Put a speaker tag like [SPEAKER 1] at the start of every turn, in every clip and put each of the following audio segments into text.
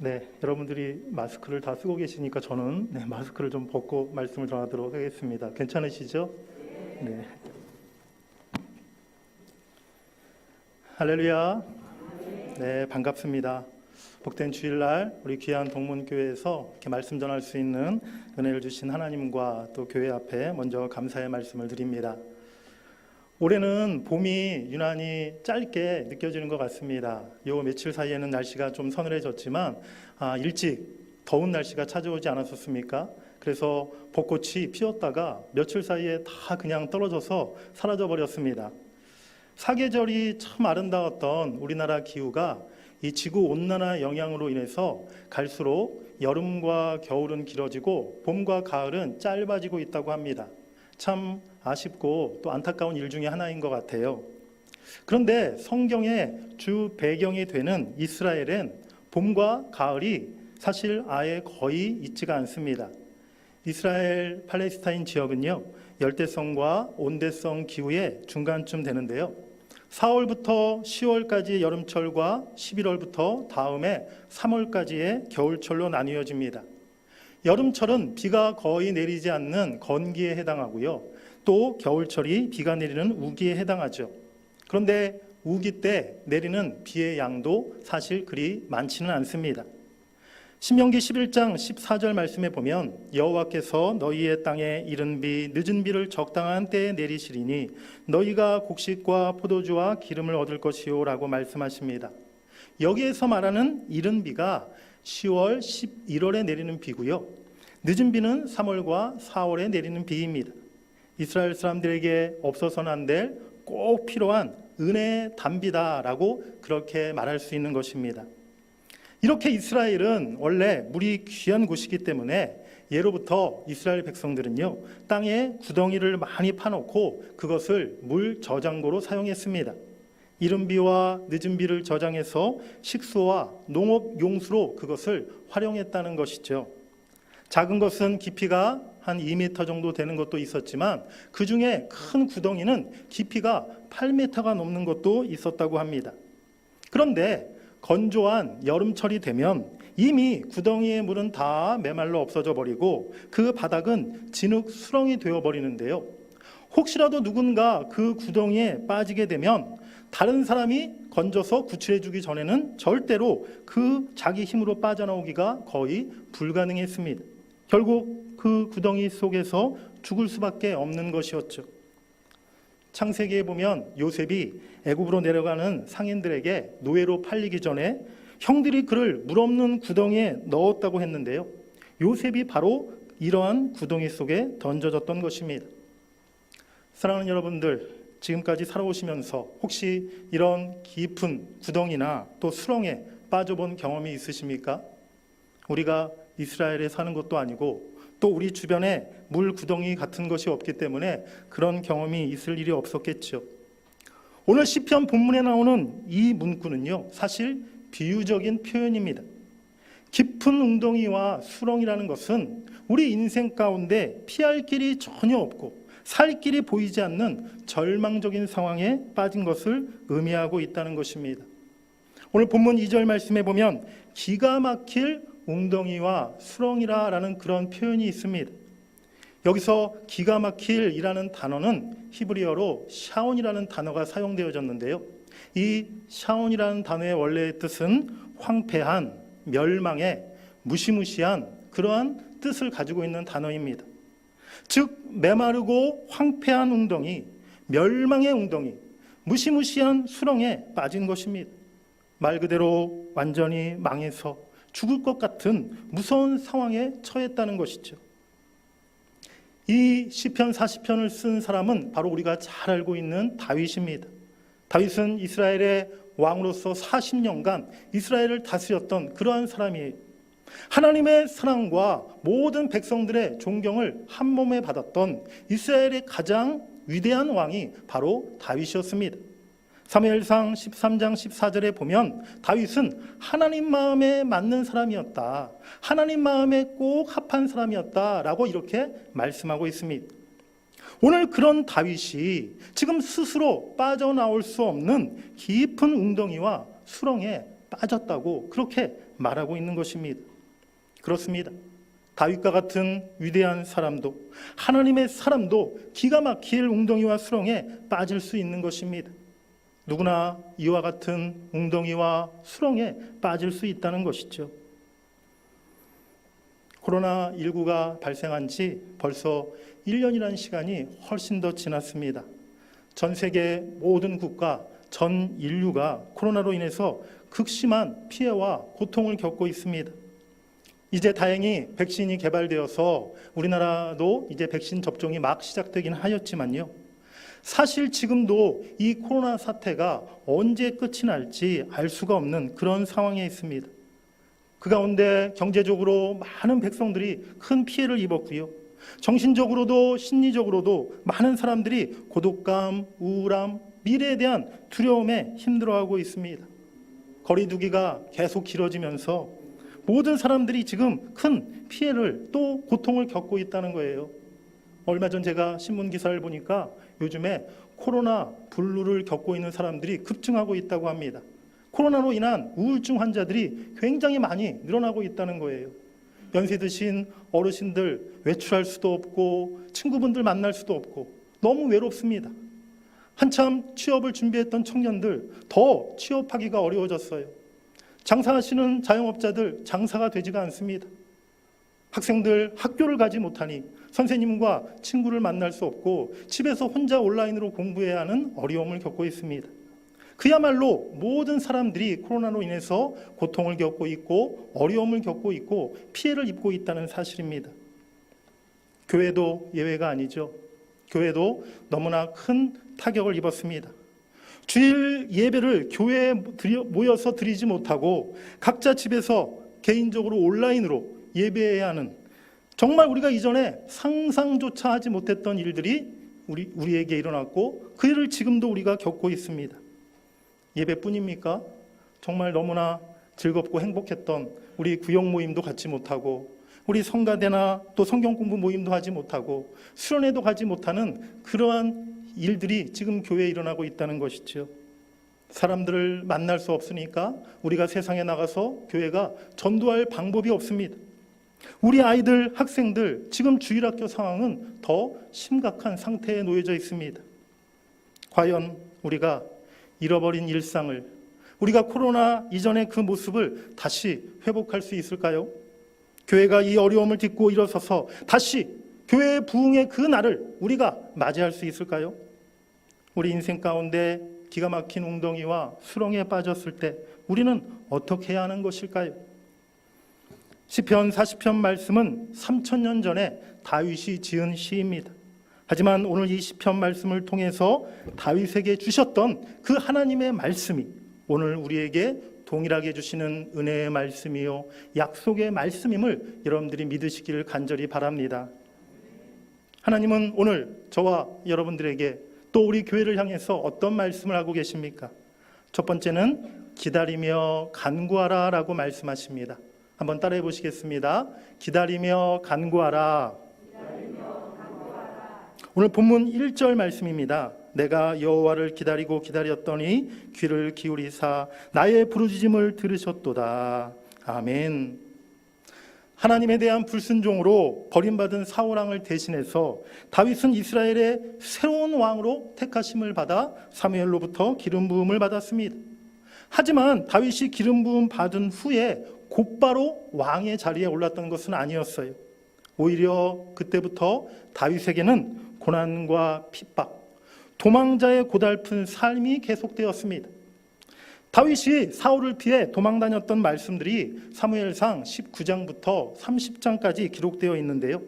[SPEAKER 1] 네, 여러분들이 마스크를 다 쓰고 계시니까 저는 마스크를 좀 벗고 말씀을 전하도록 하겠습니다. 괜찮으시죠? 네. 할렐루야. 네, 반갑습니다. 복된 주일날 우리 귀한 동문교회에서 이렇게 말씀 전할 수 있는 은혜를 주신 하나님과 또 교회 앞에 먼저 감사의 말씀을 드립니다. 올해는 봄이 유난히 짧게 느껴지는 것 같습니다. 요 며칠 사이에는 날씨가 좀 서늘해졌지만 일찍 더운 날씨가 찾아오지 않았었습니까? 그래서 벚꽃이 피었다가 며칠 사이에 다 그냥 떨어져서 사라져 버렸습니다. 사계절이 참 아름다웠던 우리나라 기후가 이 지구 온난화 영향으로 인해서 갈수록 여름과 겨울은 길어지고 봄과 가을은 짧아지고 있다고 합니다. 참 아쉽고 또 안타까운 일 중에 하나인 것 같아요. 그런데 성경의 주 배경이 되는 이스라엘은 봄과 가을이 사실 아예 거의 있지가 않습니다. 이스라엘 팔레스타인 지역은요, 열대성과 온대성 기후의 중간쯤 되는데요. 4월부터 10월까지의 여름철과 11월부터 다음에 3월까지의 겨울철로 나뉘어집니다. 여름철은 비가 거의 내리지 않는 건기에 해당하고요. 또 겨울철이 비가 내리는 우기에 해당하죠. 그런데 우기 때 내리는 비의 양도 사실 그리 많지는 않습니다. 신명기 11장 14절 말씀에 보면 여호와께서 너희의 땅에 이른 비 늦은 비를 적당한 때에 내리시리니 너희가 곡식과 포도주와 기름을 얻을 것이요 라고 말씀하십니다. 여기에서 말하는 이른 비가 10월, 11월에 내리는 비고요. 늦은 비는 3월과 4월에 내리는 비입니다. 이스라엘 사람들에게 없어서는 안 될 꼭 필요한 은혜의 단비다라고 그렇게 말할 수 있는 것입니다. 이렇게 이스라엘은 원래 물이 귀한 곳이기 때문에 예로부터 이스라엘 백성들은요, 땅에 구덩이를 많이 파놓고 그것을 물 저장고로 사용했습니다. 이른 비와 늦은 비를 저장해서 식수와 농업 용수로 그것을 활용했다는 것이죠. 작은 것은 깊이가 한 2m 정도 되는 것도 있었지만 그 중에 큰 구덩이는 깊이가 8m가 넘는 것도 있었다고 합니다. 그런데 건조한 여름철이 되면 이미 구덩이의 물은 다 메말라 없어져 버리고 그 바닥은 진흙 수렁이 되어 버리는데요. 혹시라도 누군가 그 구덩이에 빠지게 되면 다른 사람이 건져서 구출해 주기 전에는 절대로 그 자기 힘으로 빠져나오기가 거의 불가능했습니다. 결국 그 구덩이 속에서 죽을 수밖에 없는 것이었죠. 창세기에 보면 요셉이 애굽으로 내려가는 상인들에게 노예로 팔리기 전에 형들이 그를 물 없는 구덩이에 넣었다고 했는데요. 요셉이 바로 이러한 구덩이 속에 던져졌던 것입니다. 사랑하는 여러분들, 지금까지 살아오시면서 혹시 이런 깊은 구덩이나 또 수렁에 빠져본 경험이 있으십니까? 우리가 이스라엘에 사는 것도 아니고 또 우리 주변에 물 구덩이 같은 것이 없기 때문에 그런 경험이 있을 일이 없었겠죠. 오늘 시편 본문에 나오는 이 문구는요, 사실 비유적인 표현입니다. 깊은 웅덩이와 수렁이라는 것은 우리 인생 가운데 피할 길이 전혀 없고 살 길이 보이지 않는 절망적인 상황에 빠진 것을 의미하고 있다는 것입니다. 오늘 본문 2절 말씀에 보면 기가 막힐 웅덩이와 수렁이라는 그런 표현이 있습니다. 여기서 기가 막힐이라는 단어는 히브리어로 샤온이라는 단어가 사용되어졌는데요. 이 샤온이라는 단어의 원래의 뜻은 황폐한, 멸망의, 무시무시한 그러한 뜻을 가지고 있는 단어입니다. 즉 메마르고 황폐한 웅덩이, 멸망의 웅덩이, 무시무시한 수렁에 빠진 것입니다. 말 그대로 완전히 망해서 죽을 것 같은 무서운 상황에 처했다는 것이죠. 이 시편 40편을 쓴 사람은 바로 우리가 잘 알고 있는 다윗입니다. 다윗은 이스라엘의 왕으로서 40년간 이스라엘을 다스렸던 그러한 사람이에요. 하나님의 사랑과 모든 백성들의 존경을 한 몸에 받았던 이스라엘의 가장 위대한 왕이 바로 다윗이었습니다. 사무엘상 13장 14절에 보면 다윗은 하나님 마음에 맞는 사람이었다, 하나님 마음에 꼭 합한 사람이었다라고 이렇게 말씀하고 있습니다. 오늘 그런 다윗이 지금 스스로 빠져나올 수 없는 깊은 웅덩이와 수렁에 빠졌다고 그렇게 말하고 있는 것입니다. 그렇습니다. 다윗과 같은 위대한 사람도, 하나님의 사람도 기가 막힐 웅덩이와 수렁에 빠질 수 있는 것입니다. 누구나 이와 같은 웅덩이와 수렁에 빠질 수 있다는 것이죠. 코로나19가 발생한 지 벌써 1년이라는 시간이 훨씬 더 지났습니다. 전 세계 모든 국가, 전 인류가 코로나로 인해서 극심한 피해와 고통을 겪고 있습니다. 이제 다행히 백신이 개발되어서 우리나라도 이제 백신 접종이 막 시작되긴 하였지만요. 사실 지금도 이 코로나 사태가 언제 끝이 날지 알 수가 없는 그런 상황에 있습니다. 그 가운데 경제적으로 많은 백성들이 큰 피해를 입었고요. 정신적으로도 심리적으로도 많은 사람들이 고독감, 우울함, 미래에 대한 두려움에 힘들어하고 있습니다. 거리두기가 계속 길어지면서 모든 사람들이 지금 큰 피해를 또 고통을 겪고 있다는 거예요. 얼마 전 제가 신문 기사를 보니까 요즘에 코로나 블루를 겪고 있는 사람들이 급증하고 있다고 합니다. 코로나로 인한 우울증 환자들이 굉장히 많이 늘어나고 있다는 거예요. 연세 드신 어르신들 외출할 수도 없고 친구분들 만날 수도 없고 너무 외롭습니다. 한참 취업을 준비했던 청년들 더 취업하기가 어려워졌어요. 장사하시는 자영업자들 장사가 되지가 않습니다. 학생들 학교를 가지 못하니 선생님과 친구를 만날 수 없고 집에서 혼자 온라인으로 공부해야 하는 어려움을 겪고 있습니다. 그야말로 모든 사람들이 코로나로 인해서 고통을 겪고 있고 어려움을 겪고 있고 피해를 입고 있다는 사실입니다. 교회도 예외가 아니죠. 교회도 너무나 큰 타격을 입었습니다. 주일 예배를 교회에 모여서 드리지 못하고 각자 집에서 개인적으로 온라인으로 예배해야 하는, 정말 우리가 이전에 상상조차 하지 못했던 일들이 우리에게 일어났고 그 일을 지금도 우리가 겪고 있습니다. 예배뿐입니까? 정말 너무나 즐겁고 행복했던 우리 구역 모임도 갖지 못하고 우리 성가대나 또 성경 공부 모임도 하지 못하고 수련회도 가지 못하는 그러한 일들이 지금 교회에 일어나고 있다는 것이죠. 사람들을 만날 수 없으니까 우리가 세상에 나가서 교회가 전도할 방법이 없습니다. 우리 아이들, 학생들 지금 주일학교 상황은 더 심각한 상태에 놓여져 있습니다. 과연 우리가 잃어버린 일상을, 우리가 코로나 이전의 그 모습을 다시 회복할 수 있을까요? 교회가 이 어려움을 딛고 일어서서 다시 교회의 부흥의 그 날을 우리가 맞이할 수 있을까요? 우리 인생 가운데 기가 막힌 웅덩이와 수렁에 빠졌을 때 우리는 어떻게 해야 하는 것일까요? 시편 40편 말씀은 3000년 전에 다윗이 지은 시입니다. 하지만 오늘 이 시편 말씀을 통해서 다윗에게 주셨던 그 하나님의 말씀이 오늘 우리에게 동일하게 주시는 은혜의 말씀이요 약속의 말씀임을 여러분들이 믿으시기를 간절히 바랍니다. 하나님은 오늘 저와 여러분들에게 또 우리 교회를 향해서 어떤 말씀을 하고 계십니까? 첫 번째는 기다리며 간구하라 라고 말씀하십니다. 한번 따라해 보시겠습니다. 기다리며 간구하라. 오늘 본문 1절 말씀입니다. 내가 여호와를 기다리고 기다렸더니 귀를 기울이사 나의 부르짖음을 들으셨도다. 아멘. 하나님에 대한 불순종으로 버림받은 사울 왕을 대신해서 다윗은 이스라엘의 새로운 왕으로 택하심을 받아 사무엘로부터 기름 부음을 받았습니다. 하지만 다윗이 기름 부음 받은 후에 곧바로 왕의 자리에 올랐던 것은 아니었어요. 오히려 그때부터 다윗에게는 고난과 핍박, 도망자의 고달픈 삶이 계속되었습니다. 다윗이 사울을 피해 도망 다녔던 말씀들이 사무엘상 19장부터 30장까지 기록되어 있는데요.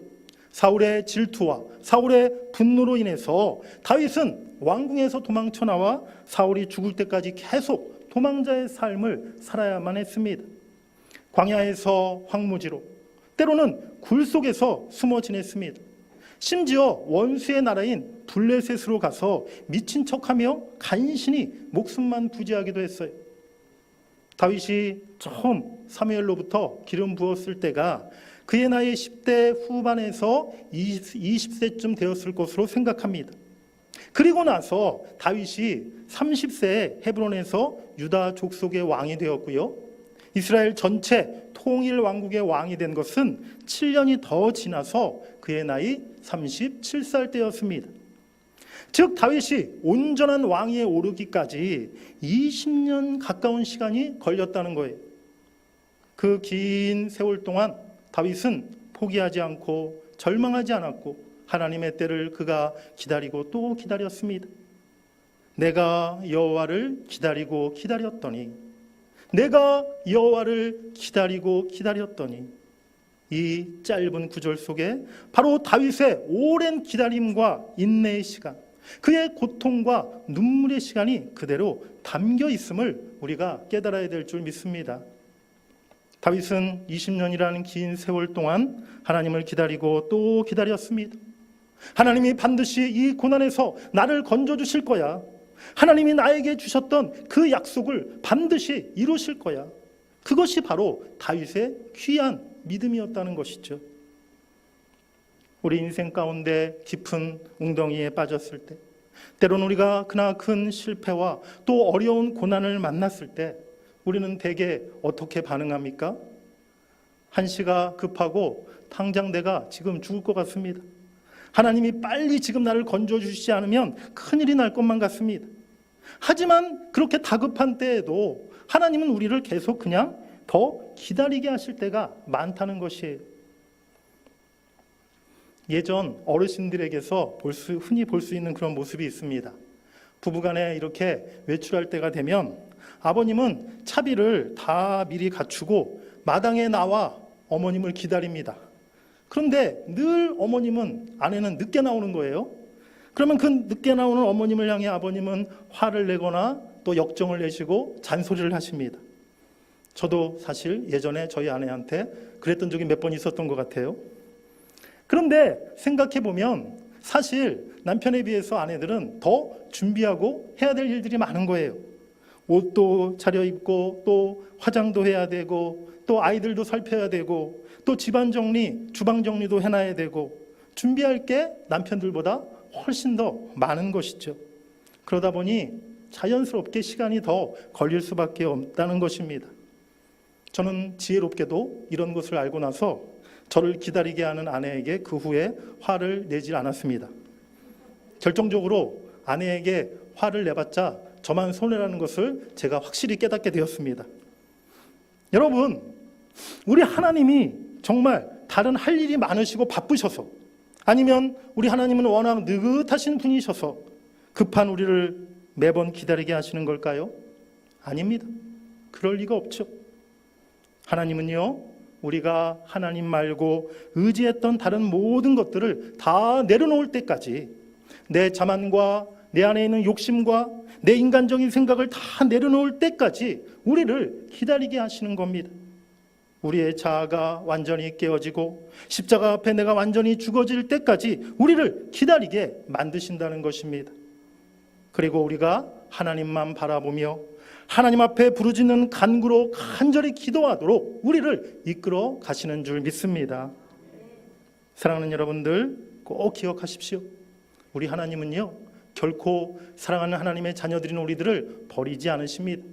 [SPEAKER 1] 사울의 질투와 사울의 분노로 인해서 다윗은 왕궁에서 도망쳐 나와 사울이 죽을 때까지 계속 도망자의 삶을 살아야만 했습니다. 광야에서 황무지로, 때로는 굴 속에서 숨어 지냈습니다. 심지어 원수의 나라인 블레셋으로 가서 미친 척하며 간신히 목숨만 부지하기도 했어요. 다윗이 처음 사무엘로부터 기름 부었을 때가 그의 나이 10대 후반에서 20세쯤 되었을 것으로 생각합니다. 그리고 나서 다윗이 30세에 헤브론에서 유다 족속의 왕이 되었고요. 이스라엘 전체 통일 왕국의 왕이 된 것은 7년이 더 지나서 그의 나이 37살 때였습니다. 즉 다윗이 온전한 왕위에 오르기까지 20년 가까운 시간이 걸렸다는 거예요. 그 긴 세월 동안 다윗은 포기하지 않고 절망하지 않았고 하나님의 때를 그가 기다리고 또 기다렸습니다. 내가 여호와를 기다리고 기다렸더니, 내가 여호와를 기다리고 기다렸더니, 이 짧은 구절 속에 바로 다윗의 오랜 기다림과 인내의 시간, 그의 고통과 눈물의 시간이 그대로 담겨 있음을 우리가 깨달아야 될 줄 믿습니다. 다윗은 20년이라는 긴 세월 동안 하나님을 기다리고 또 기다렸습니다. 하나님이 반드시 이 고난에서 나를 건져주실 거야. 하나님이 나에게 주셨던 그 약속을 반드시 이루실 거야. 그것이 바로 다윗의 귀한 믿음이었다는 것이죠. 우리 인생 가운데 깊은 웅덩이에 빠졌을 때, 때로는 우리가 크나큰 실패와 또 어려운 고난을 만났을 때 우리는 대개 어떻게 반응합니까? 한시가 급하고 당장 내가 지금 죽을 것 같습니다. 하나님이 빨리 지금 나를 건져주시지 않으면 큰일이 날 것만 같습니다. 하지만 그렇게 다급한 때에도 하나님은 우리를 계속 그냥 더 기다리게 하실 때가 많다는 것이에요. 예전 어르신들에게서 흔히 볼 수 있는 그런 모습이 있습니다. 부부간에 이렇게 외출할 때가 되면 아버님은 차비를 다 미리 갖추고 마당에 나와 어머님을 기다립니다. 그런데 늘 아내는 늦게 나오는 거예요. 그러면 그 늦게 나오는 어머님을 향해 아버님은 화를 내거나 또 역정을 내시고 잔소리를 하십니다. 저도 사실 예전에 저희 아내한테 그랬던 적이 몇 번 있었던 것 같아요. 그런데 생각해 보면 사실 남편에 비해서 아내들은 더 준비하고 해야 될 일들이 많은 거예요. 옷도 차려입고 또 화장도 해야 되고 또 아이들도 살펴야 되고 또 집안 정리, 주방 정리도 해놔야 되고 준비할 게 남편들보다 훨씬 더 많은 것이죠. 그러다 보니 자연스럽게 시간이 더 걸릴 수밖에 없다는 것입니다. 저는 지혜롭게도 이런 것을 알고 나서 저를 기다리게 하는 아내에게 그 후에 화를 내지 않았습니다. 결정적으로 아내에게 화를 내봤자 저만 손해라는 것을 제가 확실히 깨닫게 되었습니다. 여러분, 우리 하나님이 정말 다른 할 일이 많으시고 바쁘셔서, 아니면 우리 하나님은 워낙 느긋하신 분이셔서 급한 우리를 매번 기다리게 하시는 걸까요? 아닙니다. 그럴 리가 없죠. 하나님은요, 우리가 하나님 말고 의지했던 다른 모든 것들을 다 내려놓을 때까지, 내 자만과 내 안에 있는 욕심과 내 인간적인 생각을 다 내려놓을 때까지 우리를 기다리게 하시는 겁니다. 우리의 자아가 완전히 깨어지고 십자가 앞에 내가 완전히 죽어질 때까지 우리를 기다리게 만드신다는 것입니다. 그리고 우리가 하나님만 바라보며 하나님 앞에 부르짖는 간구로 간절히 기도하도록 우리를 이끌어 가시는 줄 믿습니다. 사랑하는 여러분들, 꼭 기억하십시오. 우리 하나님은요, 결코 사랑하는 하나님의 자녀들인 우리들을 버리지 않으십니다.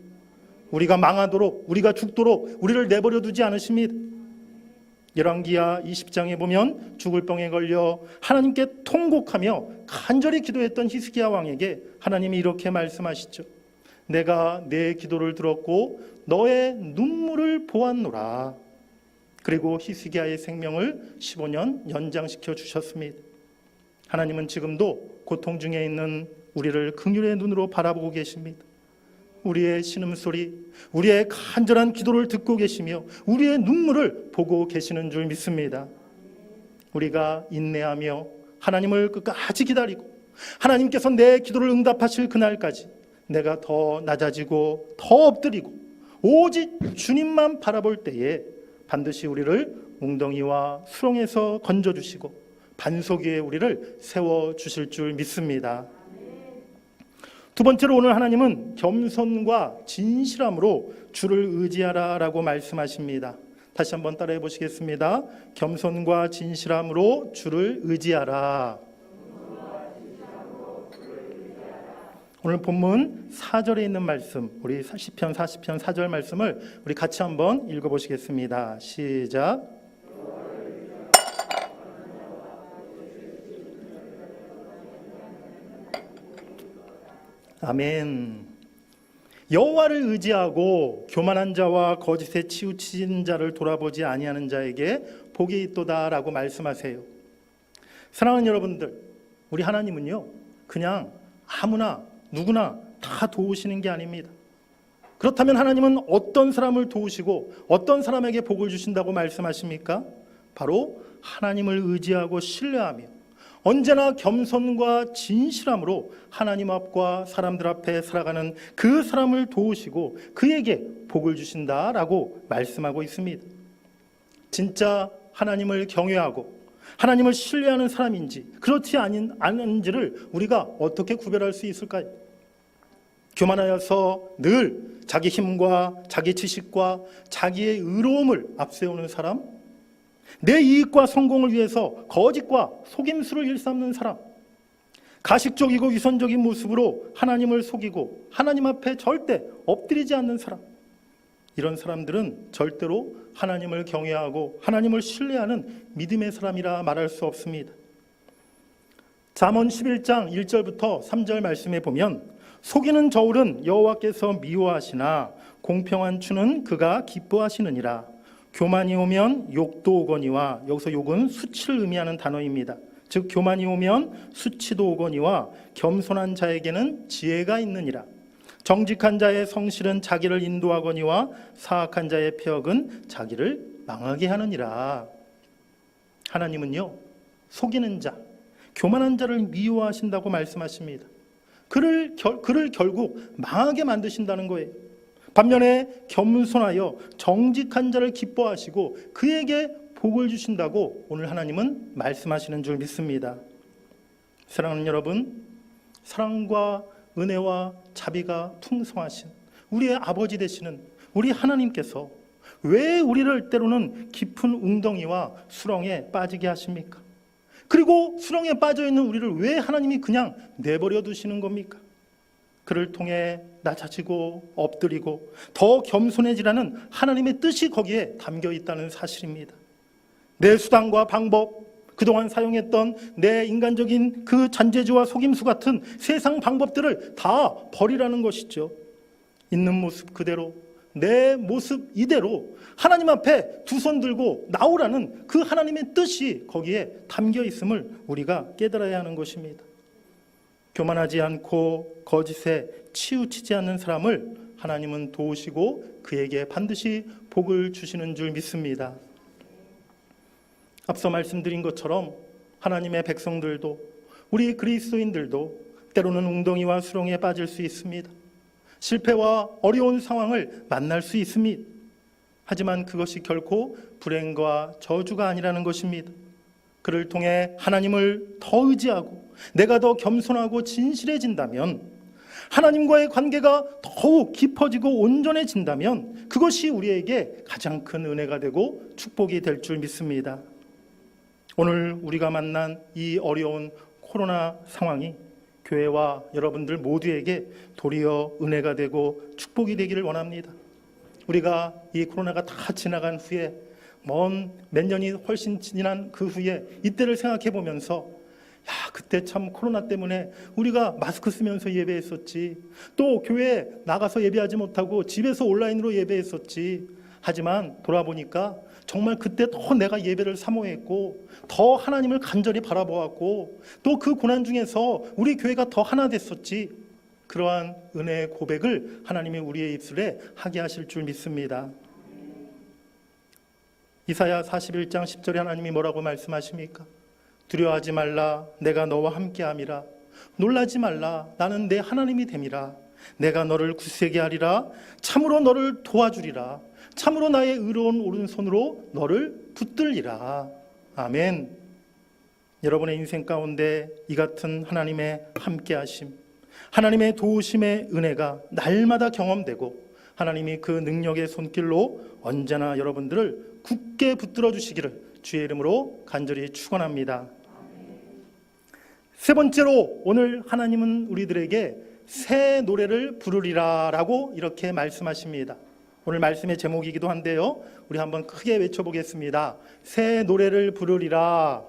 [SPEAKER 1] 우리가 망하도록, 우리가 죽도록 우리를 내버려 두지 않으십니다. 열왕기하 20장에 보면 죽을 병에 걸려 하나님께 통곡하며 간절히 기도했던 히스기야 왕에게 하나님이 이렇게 말씀하시죠. 내가 내 기도를 들었고 너의 눈물을 보았노라. 그리고 히스기야의 생명을 15년 연장시켜 주셨습니다. 하나님은 지금도 고통 중에 있는 우리를 긍휼의 눈으로 바라보고 계십니다. 우리의 신음소리, 우리의 간절한 기도를 듣고 계시며 우리의 눈물을 보고 계시는 줄 믿습니다. 우리가 인내하며 하나님을 끝까지 기다리고 하나님께서 내 기도를 응답하실 그날까지 내가 더 낮아지고 더 엎드리고 오직 주님만 바라볼 때에 반드시 우리를 웅덩이와 수렁에서 건져주시고 반석 위에 우리를 세워주실 줄 믿습니다. 두 번째로 오늘 하나님은 겸손과 진실함으로 주를 의지하라 라고 말씀하십니다. 다시 한번 따라해 보시겠습니다. 겸손과 진실함으로 주를 의지하라. 오늘 본문 4절에 있는 말씀, 우리 시편 40편 4절 말씀을 우리 같이 한번 읽어보시겠습니다. 시작. 아멘. 여호와를 의지하고 교만한 자와 거짓에 치우친 자를 돌아보지 아니하는 자에게 복이 있도다라고 말씀하세요. 사랑하는 여러분들, 우리 하나님은요 그냥 아무나 누구나 다 도우시는 게 아닙니다. 그렇다면 하나님은 어떤 사람을 도우시고 어떤 사람에게 복을 주신다고 말씀하십니까? 바로 하나님을 의지하고 신뢰하며 언제나 겸손과 진실함으로 하나님 앞과 사람들 앞에 살아가는 그 사람을 도우시고 그에게 복을 주신다라고 말씀하고 있습니다. 진짜 하나님을 경외하고 하나님을 신뢰하는 사람인지 그렇지 않은지를 우리가 어떻게 구별할 수 있을까요? 교만하여서 늘 자기 힘과 자기 지식과 자기의 의로움을 앞세우는 사람, 내 이익과 성공을 위해서 거짓과 속임수를 일삼는 사람, 가식적이고 위선적인 모습으로 하나님을 속이고 하나님 앞에 절대 엎드리지 않는 사람, 이런 사람들은 절대로 하나님을 경외하고 하나님을 신뢰하는 믿음의 사람이라 말할 수 없습니다. 잠언 11장 1절부터 3절 말씀에 보면 속이는 저울은 여호와께서 미워하시나 공평한 추는 그가 기뻐하시느니라. 교만이 오면 욕도 오거니와, 여기서 욕은 수치를 의미하는 단어입니다. 즉 교만이 오면 수치도 오거니와 겸손한 자에게는 지혜가 있느니라. 정직한 자의 성실은 자기를 인도하거니와 사악한 자의 폐역은 자기를 망하게 하느니라. 하나님은요 속이는 자, 교만한 자를 미워하신다고 말씀하십니다. 그를 결국 망하게 만드신다는 거예요. 반면에 겸손하여 정직한 자를 기뻐하시고 그에게 복을 주신다고 오늘 하나님은 말씀하시는 줄 믿습니다. 사랑하는 여러분, 사랑과 은혜와 자비가 풍성하신 우리의 아버지 되시는 우리 하나님께서 왜 우리를 때로는 깊은 웅덩이와 수렁에 빠지게 하십니까? 그리고 수렁에 빠져있는 우리를 왜 하나님이 그냥 내버려 두시는 겁니까? 그를 통해 낮아지고 엎드리고 더 겸손해지라는 하나님의 뜻이 거기에 담겨 있다는 사실입니다. 내 수단과 방법, 그동안 사용했던 내 인간적인 그 잔재주와 속임수 같은 세상 방법들을 다 버리라는 것이죠. 있는 모습 그대로, 내 모습 이대로 하나님 앞에 두 손 들고 나오라는 그 하나님의 뜻이 거기에 담겨 있음을 우리가 깨달아야 하는 것입니다. 교만하지 않고 거짓에 치우치지 않는 사람을 하나님은 도우시고 그에게 반드시 복을 주시는 줄 믿습니다. 앞서 말씀드린 것처럼 하나님의 백성들도, 우리 그리스도인들도 때로는 웅덩이와 수렁에 빠질 수 있습니다. 실패와 어려운 상황을 만날 수 있습니다. 하지만 그것이 결코 불행과 저주가 아니라는 것입니다. 그를 통해 하나님을 더 의지하고 내가 더 겸손하고 진실해진다면, 하나님과의 관계가 더욱 깊어지고 온전해진다면 그것이 우리에게 가장 큰 은혜가 되고 축복이 될 줄 믿습니다. 오늘 우리가 만난 이 어려운 코로나 상황이 교회와 여러분들 모두에게 도리어 은혜가 되고 축복이 되기를 원합니다. 우리가 이 코로나가 다 지나간 후에, 먼 몇 년이 훨씬 지난 그 후에 이때를 생각해 보면서, 그때 참 코로나 때문에 우리가 마스크 쓰면서 예배했었지, 또 교회에 나가서 예배하지 못하고 집에서 온라인으로 예배했었지. 하지만 돌아보니까 정말 그때 더 내가 예배를 사모했고 더 하나님을 간절히 바라보았고 또 그 고난 중에서 우리 교회가 더 하나 됐었지. 그러한 은혜의 고백을 하나님이 우리의 입술에 하게 하실 줄 믿습니다. 이사야 41장 10절에 하나님이 뭐라고 말씀하십니까? 두려워하지 말라, 내가 너와 함께함이라. 놀라지 말라, 나는 내 하나님이 됨이라. 내가 너를 굳세게 하리라. 참으로 너를 도와주리라. 참으로 나의 의로운 오른손으로 너를 붙들리라. 아멘. 여러분의 인생 가운데 이 같은 하나님의 함께하심, 하나님의 도우심의 은혜가 날마다 경험되고 하나님이 그 능력의 손길로 언제나 여러분들을 굳게 붙들어 주시기를 주의 이름으로 간절히 축원합니다. 세 번째로 오늘 하나님은 우리들에게 새 노래를 부르리라 라고 이렇게 말씀하십니다. 오늘 말씀의 제목이기도 한데요, 우리 한번 크게 외쳐보겠습니다. 새 노래를 부르리라.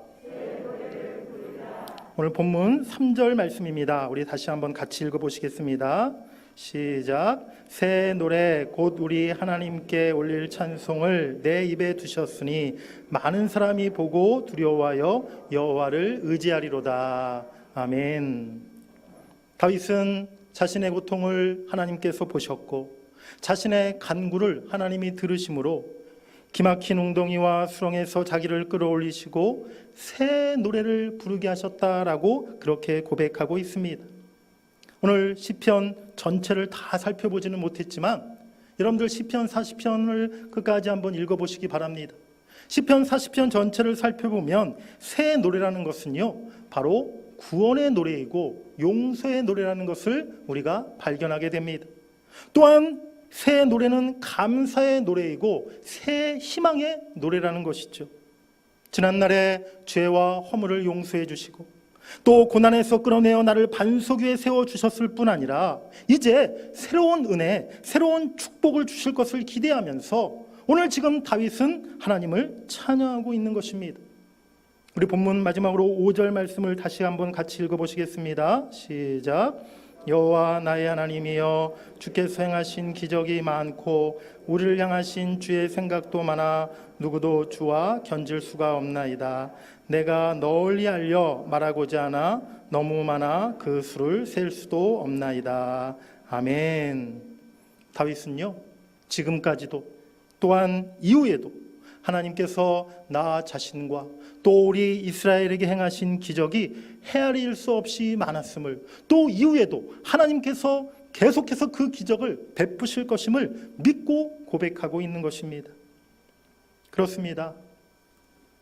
[SPEAKER 1] 오늘 본문 3절 말씀입니다. 우리 다시 한번 같이 읽어보시겠습니다. 시작. 새 노래 곧 우리 하나님께 올릴 찬송을 내 입에 두셨으니 많은 사람이 보고 두려워하여 여호와를 의지하리로다. 아멘. 다윗은 자신의 고통을 하나님께서 보셨고 자신의 간구를 하나님이 들으심으로 기막힌 웅덩이와 수렁에서 자기를 끌어올리시고 새 노래를 부르게 하셨다라고 그렇게 고백하고 있습니다. 오늘 시편 전체를 다 살펴보지는 못했지만 여러분들 시편 40편을 끝까지 한번 읽어보시기 바랍니다. 시편 40편 전체를 살펴보면 새 노래라는 것은요, 바로 구원의 노래이고 용서의 노래라는 것을 우리가 발견하게 됩니다. 또한 새 노래는 감사의 노래이고 새 희망의 노래라는 것이죠. 지난날에 죄와 허물을 용서해 주시고 또 고난에서 끌어내어 나를 반석 위에 세워주셨을 뿐 아니라 이제 새로운 은혜, 새로운 축복을 주실 것을 기대하면서 오늘 지금 다윗은 하나님을 찬양하고 있는 것입니다. 우리 본문 마지막으로 5절 말씀을 다시 한번 같이 읽어보시겠습니다. 시작. 여호와 나의 하나님이여, 주께서 행하신 기적이 많고 우리를 향하신 주의 생각도 많아 누구도 주와 견질 수가 없나이다. 내가 널리 알려 말하고자 하나 너무 많아 그 수를 셀 수도 없나이다. 아멘. 다윗은요, 지금까지도 또한 이후에도 하나님께서 나 자신과 또 우리 이스라엘에게 행하신 기적이 헤아릴 수 없이 많았음을, 또 이후에도 하나님께서 계속해서 그 기적을 베푸실 것임을 믿고 고백하고 있는 것입니다. 그렇습니다.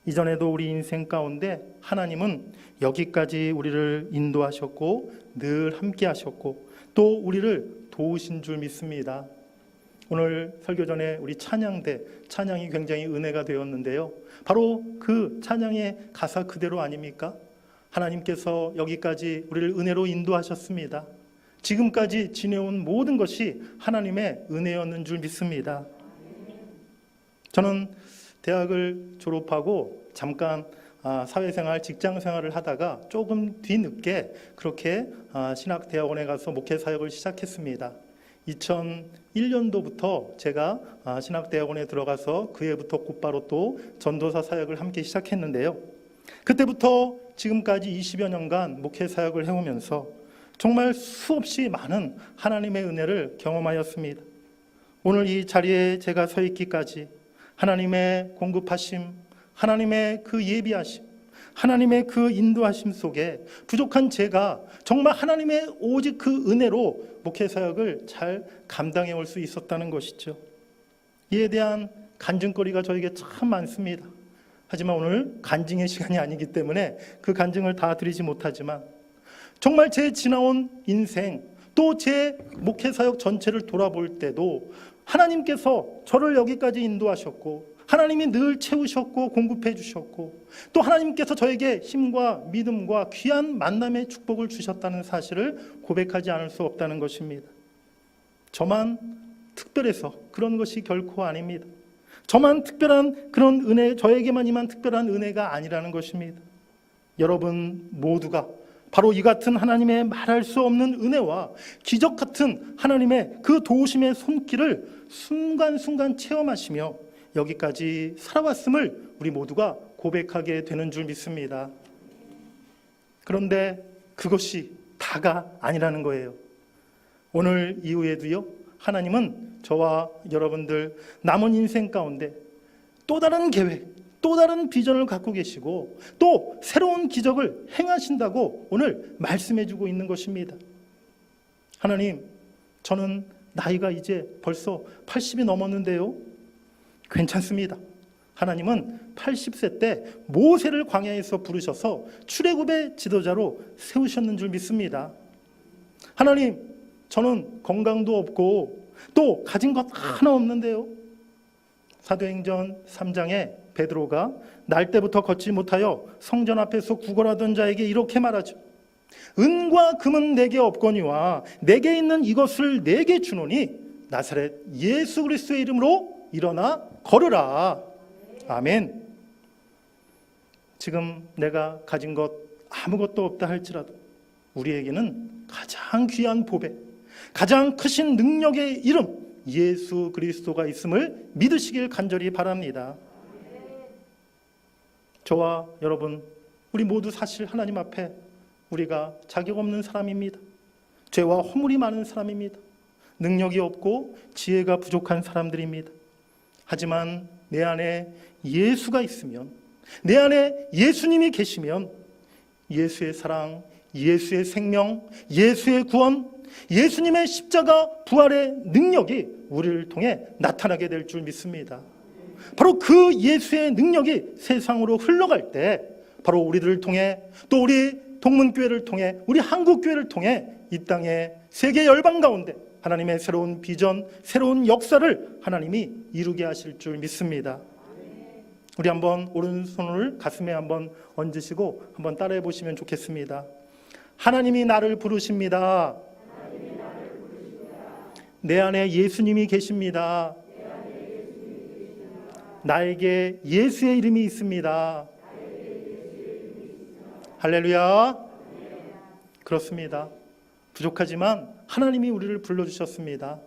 [SPEAKER 1] 이전에도 우리 인생 가운데 하나님은 여기까지 우리를 인도하셨고 늘 함께 하셨고 또 우리를 도우신 줄 믿습니다. 오늘 설교 전에 우리 찬양이 굉장히 은혜가 되었는데요, 바로 그 찬양의 가사 그대로 아닙니까? 하나님께서 여기까지 우리를 은혜로 인도하셨습니다. 지금까지 지내온 모든 것이 하나님의 은혜였는 줄 믿습니다. 저는 대학을 졸업하고 잠깐 사회생활, 직장생활을 하다가 조금 뒤늦게 그렇게 신학대학원에 가서 목회사역을 시작했습니다. 2001년도부터 제가 신학대학원에 들어가서 그 해부터 곧바로 또 전도사 사역을 함께 시작했는데요, 그때부터 지금까지 20여 년간 목회사역을 해오면서 정말 수없이 많은 하나님의 은혜를 경험하였습니다. 오늘 이 자리에 제가 서 있기까지 하나님의 공급하심, 하나님의 그 예비하심, 하나님의 그 인도하심 속에 부족한 제가 정말 하나님의 오직 그 은혜로 목회사역을 잘 감당해 올 수 있었다는 것이죠. 이에 대한 간증거리가 저에게 참 많습니다. 하지만 오늘 간증의 시간이 아니기 때문에 그 간증을 다 드리지 못하지만 정말 제 지나온 인생 또 제 목회사역 전체를 돌아볼 때도 하나님께서 저를 여기까지 인도하셨고 하나님이 늘 채우셨고 공급해 주셨고 또 하나님께서 저에게 힘과 믿음과 귀한 만남의 축복을 주셨다는 사실을 고백하지 않을 수 없다는 것입니다. 저만 특별해서 그런 것이 결코 아닙니다. 저만 특별한 그런 은혜, 저에게만 임한 특별한 은혜가 아니라는 것입니다. 여러분 모두가 바로 이 같은 하나님의 말할 수 없는 은혜와 기적 같은 하나님의 그 도우심의 손길을 순간순간 체험하시며 여기까지 살아왔음을 우리 모두가 고백하게 되는 줄 믿습니다. 그런데 그것이 다가 아니라는 거예요. 오늘 이후에도요, 하나님은 저와 여러분들 남은 인생 가운데 또 다른 계획, 또 다른 비전을 갖고 계시고 또 새로운 기적을 행하신다고 오늘 말씀해주고 있는 것입니다. 하나님, 저는 나이가 이제 벌써 80이 넘었는데요, 괜찮습니다. 하나님은 80세 때 모세를 광야에서 부르셔서 출애굽의 지도자로 세우셨는 줄 믿습니다. 하나님, 저는 건강도 없고 또 가진 것 하나 없는데요. 사도행전 3장에 베드로가 날 때부터 걷지 못하여 성전 앞에서 구걸하던 자에게 이렇게 말하죠. 은과 금은 내게 없거니와 내게 있는 이것을 내게 주노니 나사렛 예수 그리스도의 이름으로 일어나 걸으라. 아멘. 지금 내가 가진 것 아무것도 없다 할지라도 우리에게는 가장 귀한 보배, 가장 크신 능력의 이름 예수 그리스도가 있음을 믿으시길 간절히 바랍니다. 저와 여러분, 우리 모두 사실 하나님 앞에 우리가 자격 없는 사람입니다. 죄와 허물이 많은 사람입니다. 능력이 없고 지혜가 부족한 사람들입니다. 하지만 내 안에 예수가 있으면, 내 안에 예수님이 계시면 예수의 사랑, 예수의 생명, 예수의 구원, 예수님의 십자가 부활의 능력이 우리를 통해 나타나게 될 줄 믿습니다. 바로 그 예수의 능력이 세상으로 흘러갈 때 바로 우리들을 통해, 또 우리 동문교회를 통해, 우리 한국교회를 통해 이 땅의 세계 열방 가운데 하나님의 새로운 비전, 새로운 역사를 하나님이 이루게 하실 줄 믿습니다. 우리 한번 오른손을 가슴에 한번 얹으시고 한번 따라해 보시면 좋겠습니다. 하나님이 나를 부르십니다. 내 안에 예수님이 계십니다. 나에게 예수의 이름이 있습니다. 할렐루야. 그렇습니다. 부족하지만 하나님이 우리를 불러주셨습니다.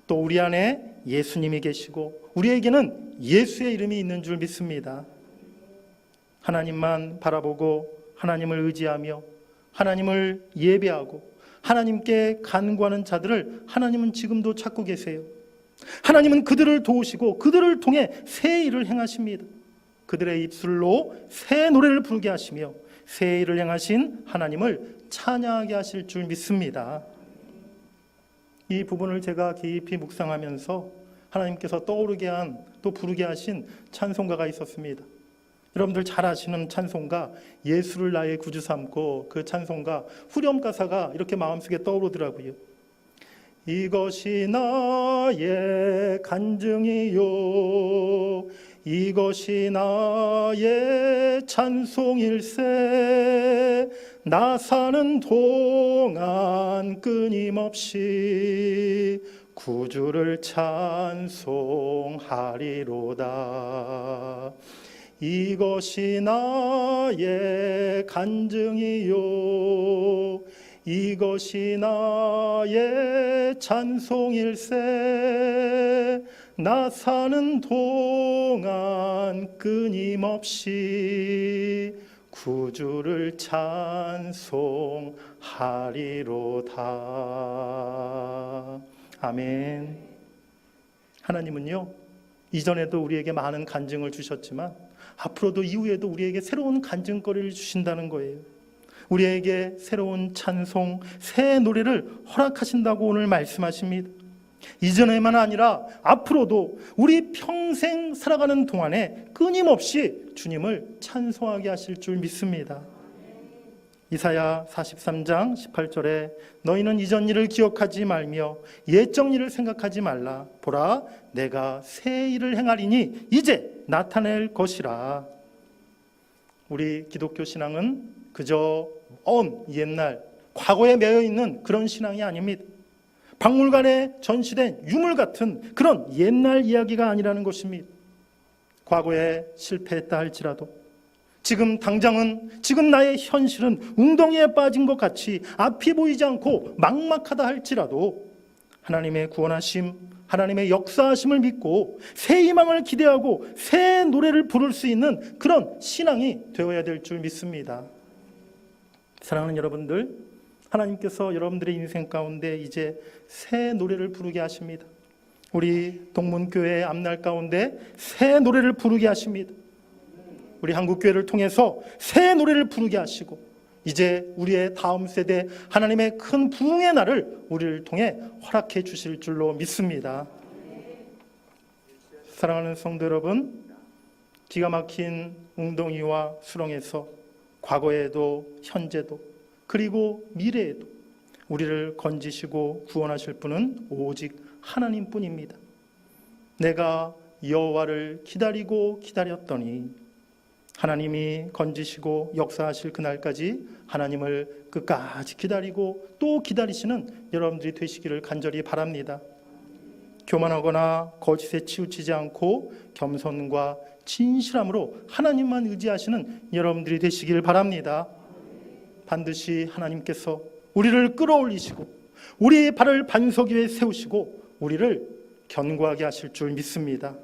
[SPEAKER 1] 또 우리 안에 예수님이 계시고 우리에게는 예수의 이름이 있는 줄 믿습니다. 하나님만 바라보고 하나님을 의지하며 하나님을 예배하고 하나님께 간구하는 자들을 하나님은 지금도 찾고 계세요. 하나님은 그들을 도우시고 그들을 통해 새 일을 행하십니다. 그들의 입술로 새 노래를 부르게 하시며 새 일을 행하신 하나님을 찬양하게 하실 줄 믿습니다. 이 부분을 제가 깊이 묵상하면서 하나님께서 떠오르게 한, 또 부르게 하신 찬송가가 있었습니다. 여러분들 잘 아시는 찬송가 예수를 나의 구주 삼고, 그 찬송가 후렴 가사가 이렇게 마음속에 떠오르더라고요. 이것이 나의 간증이요, 이것이 나의 찬송일세, 나 사는 동안 끊임없이 구주를 찬송하리로다. 이것이 나의 간증이요, 이것이 나의 찬송일세, 나 사는 동안 끊임없이 구주를 찬송하리로다. 아멘. 하나님은요, 이전에도 우리에게 많은 간증을 주셨지만 앞으로도 이후에도 우리에게 새로운 간증거리를 주신다는 거예요. 우리에게 새로운 찬송, 새 노래를 허락하신다고 오늘 말씀하십니다. 이전에만 아니라 앞으로도 우리 평생 살아가는 동안에 끊임없이 주님을 찬송하게 하실 줄 믿습니다. 이사야 43장 18절에 너희는 이전 일을 기억하지 말며 옛적 일을 생각하지 말라. 보라, 내가 새 일을 행하리니 이제 나타낼 것이라. 우리 기독교 신앙은 그저 옛날 과거에 매여 있는 그런 신앙이 아닙니다. 박물관에 전시된 유물 같은 그런 옛날 이야기가 아니라는 것입니다. 과거에 실패했다 할지라도 지금 당장은, 지금 나의 현실은 웅덩이에 빠진 것 같이 앞이 보이지 않고 막막하다 할지라도 하나님의 구원하심, 하나님의 역사하심을 믿고 새 희망을 기대하고 새 노래를 부를 수 있는 그런 신앙이 되어야 될 줄 믿습니다. 사랑하는 여러분들, 하나님께서 여러분들의 인생 가운데 이제 새 노래를 부르게 하십니다. 우리 동문교회의 앞날 가운데 새 노래를 부르게 하십니다. 우리 한국교회를 통해서 새 노래를 부르게 하시고 이제 우리의 다음 세대 하나님의 큰 부흥의 날을 우리를 통해 허락해 주실 줄로 믿습니다. 사랑하는 성도 여러분, 기가 막힌 웅덩이와 수렁에서 과거에도 현재도 그리고 미래에도 우리를 건지시고 구원하실 분은 오직 하나님뿐입니다. 내가 여호와를 기다리고 기다렸더니 하나님이 건지시고 역사하실 그날까지 하나님을 끝까지 기다리고 또 기다리시는 여러분들이 되시기를 간절히 바랍니다. 교만하거나 거짓에 치우치지 않고 겸손과 진실함으로 하나님만 의지하시는 여러분들이 되시길 바랍니다. 반드시 하나님께서 우리를 끌어올리시고 우리의 발을 반석 위에 세우시고 우리를 견고하게 하실 줄 믿습니다.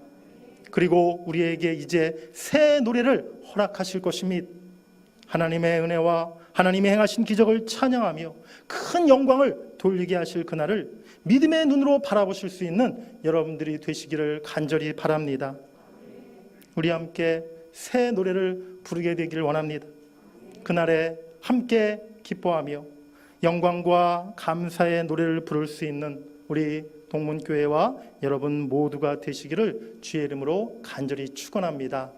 [SPEAKER 1] 그리고 우리에게 이제 새 노래를 허락하실 것입니다. 하나님의 은혜와 하나님이 행하신 기적을 찬양하며 큰 영광을 돌리게 하실 그날을 믿음의 눈으로 바라보실 수 있는 여러분들이 되시기를 간절히 바랍니다. 우리 함께 새 노래를 부르게 되기를 원합니다. 그날에 함께 기뻐하며 영광과 감사의 노래를 부를 수 있는 우리 동문교회와 여러분 모두가 되시기를 주의 이름으로 간절히 축원합니다.